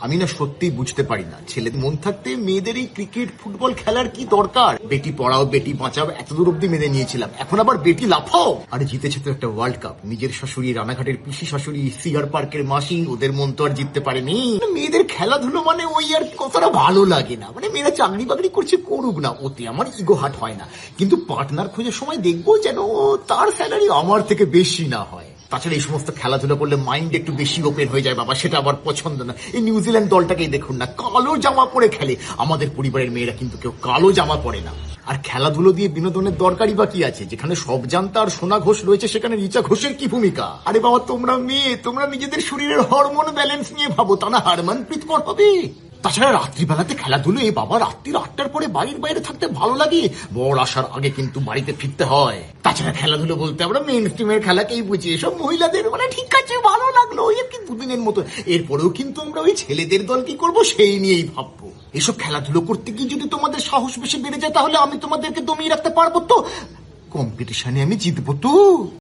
আমি না সত্যি বুঝতে পারি না, ছেলেদের মন থাকতে মেয়েদের এই ক্রিকেট ফুটবল খেলার কি দরকার? বেটি পড়াও বেটি বাঁচাও এতদূর অব্দি মেনে নিয়েছিলাম, এখন আবার বেটি লাফাও। আরে জিতেছে তো একটা ওয়ার্ল্ড কাপ, নিজের শাশুড়ি, রানাঘাটের পিসি শাশুড়ি, সিআর পার্কের মাসি, ওদের মন তো আর জিততে পারেনি। মেয়েদের খেলাধুলো মানে ওই আর কতটা ভালো লাগে না, মানে মেয়েরা চাকরি বাকরি করছে করুক না, ওতে আমার ইগো হাট হয় না, কিন্তু পার্টনার খোঁজার সময় দেখবো যেন তার স্যালারি আমার থেকে বেশি না হয়। তাছাড়া এই সমস্ত খেলাধুলা করলে মাইন্ড একটু বেশি ওপেন হয়ে যায় বাবা, সেটা আবার পছন্দ না। এই নিউজিল্যান্ড দলটাকেই দেখুন না, কালো জামা পরে খেলে। আমাদের পরিবারের মেয়েরা কিন্তু কেউ কালো জামা পরে না। আর খেলাধুলো দিয়ে বিনোদনের দরকারই বা কি আছে? যেখানে সব জানতা আর সোনা ঘোষ রয়েছে সেখানে রিচা ঘোষের কি ভূমিকা? আরে বাবা, তোমরা মেয়ে, তোমরা নিজেদের শরীরের হরমোন ব্যালেন্স নিয়ে ভাবো, তা না হারমনপ্রীত কৌর হবে। তাছাড়া রাত্রিবেলাতে খেলাধুলো, এ বাবা রাত্রির 8টার পরে বাড়ির বাইরে থাকতে ভালো লাগে, বর আসার আগে কিন্তু বাড়িতে ফিরতে হয়। তাছাড়া খেলাধুলো বলতে আমরা মেন স্ট্রিমের খেলাকেই বুঝি, এসব মহিলাদের মানে ঠিক আছে ভালো লাগলো এর কি দুদিনের মতো, এরপরেও কিন্তু আমরা ওই ছেলেদের দল কি করবো সেই নিয়েই ভাববো। এসব খেলাধুলো করতে গিয়ে যদি তোমাদের সাহস বেশি বেড়ে যায় তাহলে আমি তোমাদেরকে দমিয়ে রাখতে পারবো তো? কম্পিটিশনে আমি জিতবো তো?